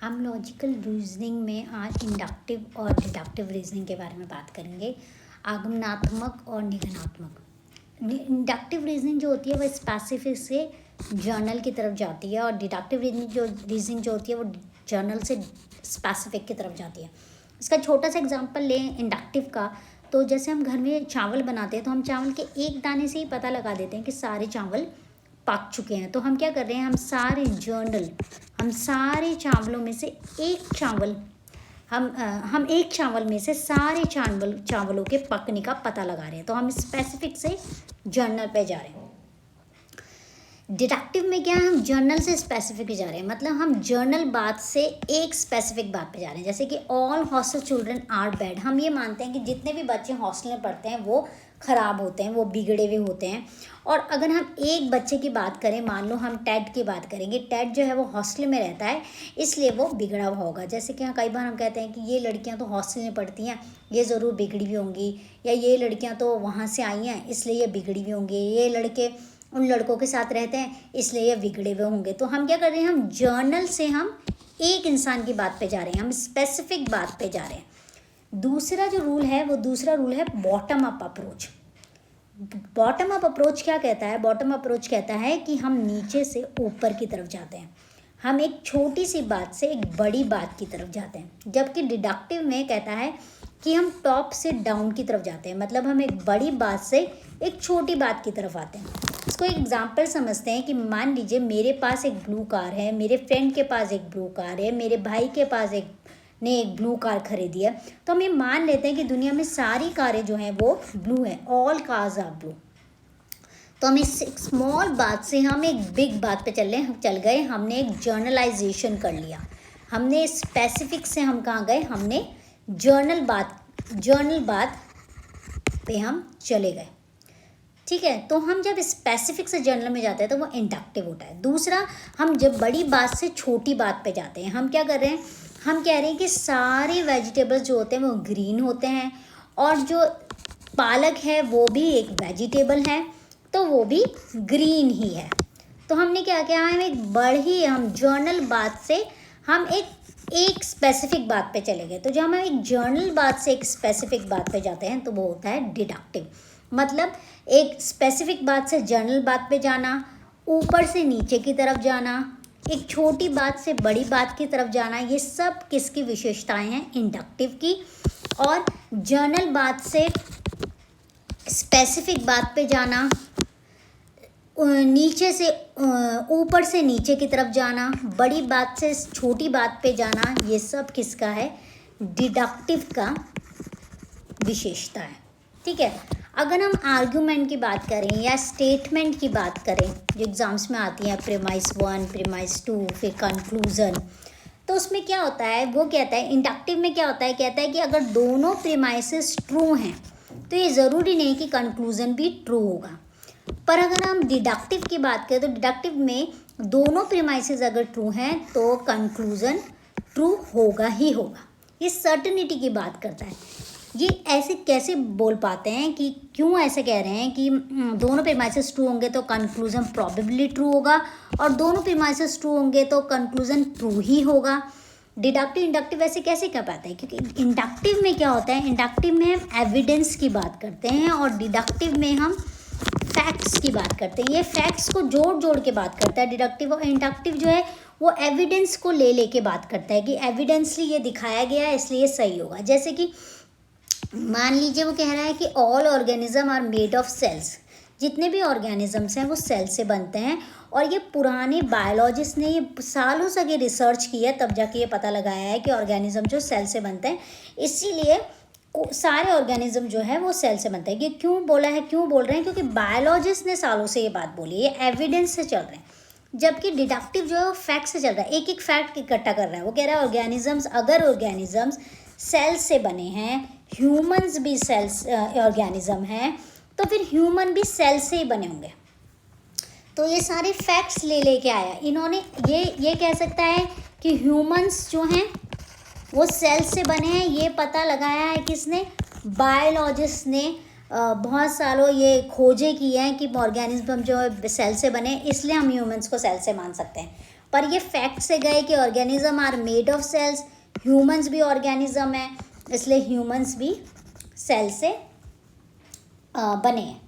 हम logical reasoning में आज इंडक्टिव और डिडक्टिव रीजनिंग के बारे में बात करेंगे। आगमनात्मक और निगमनात्मक। इंडक्टिव रीजनिंग जो होती है वह स्पेसिफिक से जर्नल की तरफ जाती है और डिडक्टिव रीजनिंग जो होती है वो जर्नल से स्पेसिफिक की तरफ जाती है। इसका छोटा सा एग्जांपल लें इंडक्टिव का, तो जैसे हम घर में चावल बनाते हैं तो हम चावल के एक दाने से ही पता लगा देते हैं कि सारे चावल पक चुके हैं। तो हम क्या कर रहे हैं, हम सारे चावलों में से एक चावल हम एक चावल में से सारे चावलों के पकने का पता लगा रहे हैं। तो हम स्पेसिफिक से जर्नल पे जा रहे हैं। डिडक्टिव में क्या है, हम जर्नल से स्पेसिफिक जा रहे हैं, मतलब हम जर्नल बात से एक स्पेसिफिक बात पे जा रहे हैं। जैसे कि all hostel children are bad, हम ये मानते हैं कि जितने भी बच्चे हॉस्टल में पढ़ते हैं वो ख़राब होते हैं, वो बिगड़े हुए होते हैं। और अगर हम एक बच्चे की बात करें, मान लो हम टेड की बात करेंगे, टेड जो है वो हॉस्टल में रहता है इसलिए वो बिगड़ा हुआ होगा। जैसे कि कई बार हम कहते हैं कि ये लड़कियां तो हॉस्टल में पढ़ती हैं, ये ज़रूर बिगड़ी हुई होंगी, या ये लड़कियां तो वहाँ से आई हैं इसलिए ये बिगड़ी हुई होंगी, ये लड़के उन लड़कों के साथ रहते हैं इसलिए ये बिगड़े हुए होंगे। तो हम क्या कर रहे हैं, हम जर्नल से हम एक इंसान की बात पे जा रहे हैं, हम स्पेसिफिक बात पे जा रहे हैं। दूसरा रूल है bottom up approach. Bottom up approach क्या कहता है, बॉटम अप्रोच कहता है कि हम नीचे से ऊपर की तरफ जाते हैं, हम एक छोटी सी बात से एक बड़ी बात की तरफ जाते हैं। जबकि डिडक्टिव में कहता है कि हम टॉप से डाउन की तरफ जाते हैं, मतलब हम एक बड़ी बात से एक छोटी बात की तरफ आते हैं। इसको एक एग्जांपल समझते हैं कि मान लीजिए मेरे पास एक ब्लू कार है, मेरे फ्रेंड के पास एक ब्लू कार है, मेरे भाई के पास एक ब्लू कार खरीदी है। तो हम ये मान लेते हैं कि दुनिया में सारी कारें जो हैं वो ब्लू हैं, ऑल कार्स आर ब्लू। तो हम इस स्मॉल बात से हम एक बिग बात पे चल गए, हमने एक जर्नलाइजेशन कर लिया। हमने स्पेसिफिक से हम कहाँ गए, हमने जर्नल बात पे हम चले गए। ठीक है, तो हम जब स्पेसिफिक से जर्नल में जाते हैं तो वो इंडक्टिव होता है। दूसरा, हम जब बड़ी बात से छोटी बात पे जाते हैं, हम क्या कर रहे हैं, हम कह रहे हैं कि सारे वेजिटेबल्स जो होते हैं वो ग्रीन होते हैं और जो पालक है वो भी एक वेजिटेबल है तो वो भी ग्रीन ही है। तो हमने क्या किया, हम जर्नल बात से हम एक स्पेसिफिक बात पे चले गए। तो जब हम एक जर्नल बात से एक स्पेसिफिक बात पे जाते हैं तो वो होता है डिडक्टिव। मतलब एक स्पेसिफिक बात से जर्नल बात पे जाना, ऊपर से नीचे की तरफ जाना, एक छोटी बात से बड़ी बात की तरफ जाना, ये सब किसकी विशेषताएं हैं, इंडक्टिव की। और जर्नल बात से स्पेसिफिक बात पे जाना, नीचे से ऊपर से नीचे की तरफ जाना, बड़ी बात से छोटी बात पे जाना, ये सब किसका है, डिडक्टिव का विशेषता है। ठीक है, अगर हम आर्गुमेंट की बात करें या स्टेटमेंट की बात करें जो एग्जाम्स में आती हैं, प्रीमाइस 1, प्रीमाइस 2, फिर कंक्लूजन, तो उसमें क्या होता है, वो कहता है इंडक्टिव में क्या होता है, कहता है कि अगर दोनों प्रीमाइसेस ट्रू हैं तो ये ज़रूरी नहीं कि कंक्लूजन भी ट्रू होगा। पर अगर हम डिडक्टिव की बात करें तो डिडक्टिव में दोनों प्रीमाइसेस अगर ट्रू हैं तो कंक्लूजन ट्रू होगा ही होगा। ये सर्टेनिटी की बात करता है। ये ऐसे कैसे बोल पाते हैं कि क्यों ऐसे कह रहे हैं कि दोनों प्रीमाइसेस ट्रू होंगे तो कंक्लूजन प्रॉबेबली ट्रू होगा और दोनों प्रीमाइसेस ट्रू होंगे तो कंक्लूजन ट्रू ही होगा। डिडक्टिव इंडक्टिव ऐसे कैसे कर पाते हैं, क्योंकि इंडक्टिव में क्या होता है, इंडक्टिव में हम एविडेंस की बात करते हैं और डिडक्टिव में हम फैक्ट्स की बात करते हैं। ये फैक्ट्स को जोड़ के बात करता है डिडक्टिव, और इंडक्टिव जो है वो एविडेंस को लेके बात करता है कि एविडेंसली ये दिखाया गया है इसलिए सही होगा। जैसे कि मान लीजिए वो कह रहा है कि all organism are made of cells, जितने भी ऑर्गेनिजम्स हैं वो सेल से बनते हैं। और ये पुराने बायोलॉजिस्ट ने ये सालों से ये रिसर्च की है, तब जाके ये पता लगाया है कि ऑर्गेनिज्म जो सेल से बनते हैं, इसीलिए सारे ऑर्गेनिज्म जो है वो सेल से बनते हैं। ये क्यों बोल रहे हैं, क्योंकि बायोलॉजिस्ट ने सालों से ये बात बोली है, ये एविडेंस से चल रहे हैं। जबकि डिडक्टिव जो है वो फैक्ट से चल रहा है, एक फैक्ट इकट्ठा कर रहा है। वो कह रहा है अगर ऑर्गेनिजम्स सेल से बने हैं, ह्यूमंस भी सेल्स ऑर्गेनिज्म हैं, तो फिर ह्यूमन भी सेल से ही बने होंगे। तो ये सारे फैक्ट्स लेके आया इन्होंने। ये कह सकता है कि ह्यूमंस जो हैं वो सेल से बने हैं, ये पता लगाया है किसने, बायोलॉजिस्ट ने। बहुत सालों ये खोजें की हैं कि ऑर्गेनिज्म जो सेल से बने, इसलिए हम ह्यूमंस को सेल से मान सकते हैं। पर ये फैक्ट से गए कि organism are made of cells, humans भी ऑर्गेनिज्म है, इसलिए ह्यूमंस भी सेल से बने हैं।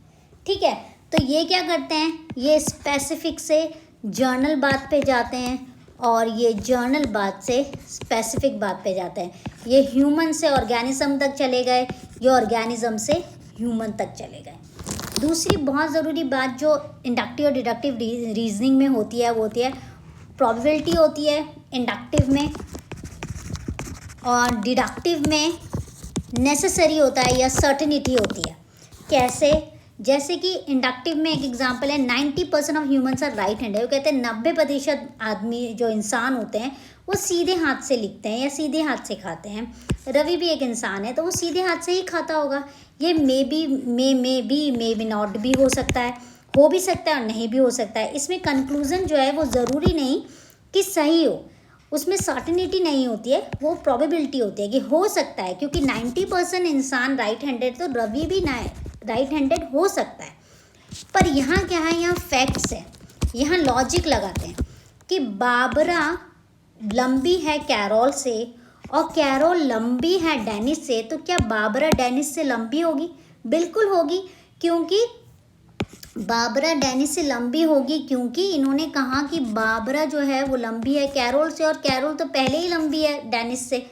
ठीक है, तो ये क्या करते हैं, ये स्पेसिफिक से जर्नल बात पे जाते हैं और ये जर्नल बात से स्पेसिफिक बात पे जाते हैं। ये ह्यूमन से ऑर्गेनिज्म तक चले गए, ये ऑर्गेनिज्म से ह्यूमन तक चले गए। दूसरी बहुत ज़रूरी बात जो इंडक्टिव और डिडक्टिव रीजनिंग में होती है वो होती है प्रोबेबिलिटी होती है इंडक्टिव में, और डिडक्टिव में नेसेसरी होता है या सर्टेनिटी होती है। कैसे, जैसे कि इंडक्टिव में एक एग्जांपल है 90% of humans are right handed. वो कहते हैं 90% आदमी जो इंसान होते हैं वो सीधे हाथ से लिखते हैं या सीधे हाथ से खाते हैं। रवि भी एक इंसान है तो वो सीधे हाथ से ही खाता होगा। ये मे बी नॉट भी हो सकता है, हो भी सकता है और नहीं भी हो सकता है। इसमें कंक्लूजन जो है वो ज़रूरी नहीं कि सही हो, उसमें सर्टेनिटी नहीं होती है, वो प्रोबेबिलिटी होती है कि हो सकता है, क्योंकि 90% इंसान राइट हैंडेड तो रवि भी राइट हैंडेड हो सकता है। पर यहाँ क्या है, यहाँ फैक्ट्स है, यहाँ लॉजिक लगाते हैं कि बाबरा लंबी है कैरोल से और कैरोल लंबी है डेनिस से, तो क्या बाबरा डेनिस से लंबी होगी? बिल्कुल होगी, क्योंकि बाबरा डेनिस से लंबी होगी क्योंकि इन्होंने कहा कि बाबरा जो है वो लंबी है कैरोल से, और कैरोल तो पहले ही लंबी है डेनिस से।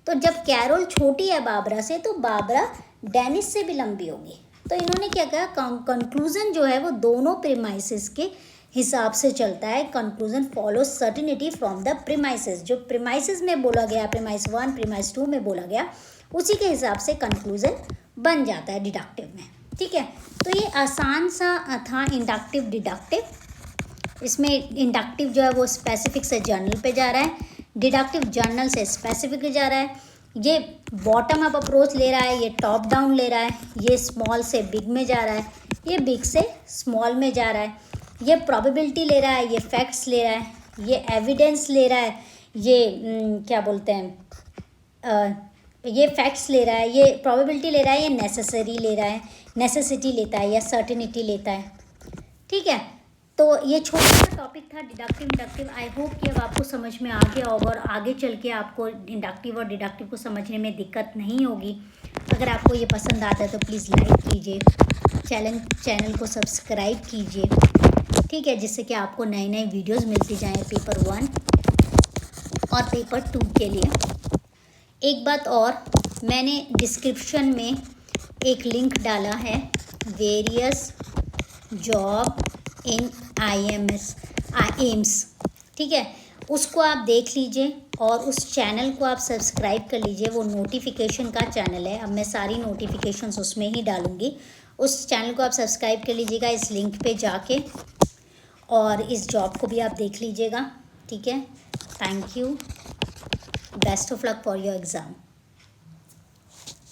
तो जब कैरोल छोटी है बाबरा से तो बाबरा डेनिस से भी लंबी होगी। तो इन्होंने क्या कहा, कंक्लूजन जो है वो दोनों प्रीमाइसेस के हिसाब से चलता है। Conclusion follow certainty from the premises. जो प्रीमाइसेस में बोला गया, प्रीमाइस 1 प्रीमाइस 2 में बोला गया, उसी के हिसाब से कंक्लूजन बन जाता है डिडक्टिव में। ठीक है, तो ये आसान सा था इंडक्टिव डिडक्टिव। इसमें इंडक्टिव जो है वो स्पेसिफिक से जर्नल पे जा रहा है, डिडक्टिव जर्नल से स्पेसिफिक पे जा रहा है। ये बॉटम अप अप्रोच ले रहा है, ये टॉप डाउन ले रहा है, ये स्मॉल से बिग में जा रहा है, ये बिग से स्मॉल में जा रहा है, ये प्रोबेबिलिटी ले रहा है, ये फैक्ट्स ले रहा है, ये एविडेंस ले रहा है, ये क्या बोलते हैं, ये फैक्ट्स ले रहा है, ये प्रोबेबिलिटी ले रहा है, ये नेसेसरी ले रहा है, नेसेसिटी लेता है या सर्टेनिटी लेता है। ठीक है, तो ये छोटा सा टॉपिक था डिडक्टिव इंडक्टिव। आई होप कि अब आपको समझ में आ गया होगा और आगे चल के आपको इंडक्टिव और डिडक्टिव को समझने में दिक्कत नहीं होगी। अगर आपको ये पसंद आता है तो प्लीज़ लाइक कीजिए, चैनल को सब्सक्राइब कीजिए। ठीक है, जिससे कि आपको नए नए वीडियोज़ मिलती जाएँ पेपर 1 और पेपर 2 के लिए। एक बात और, मैंने डिस्क्रिप्शन में एक लिंक डाला है वेरियस जॉब इन एम्स। ठीक है, उसको आप देख लीजिए और उस चैनल को आप सब्सक्राइब कर लीजिए। वो नोटिफिकेशन का चैनल है, अब मैं सारी नोटिफिकेशंस उसमें ही डालूँगी। उस चैनल को आप सब्सक्राइब कर लीजिएगा इस लिंक पे जाके, और इस जॉब को भी आप देख लीजिएगा। ठीक है, thank you, best of luck for your exam.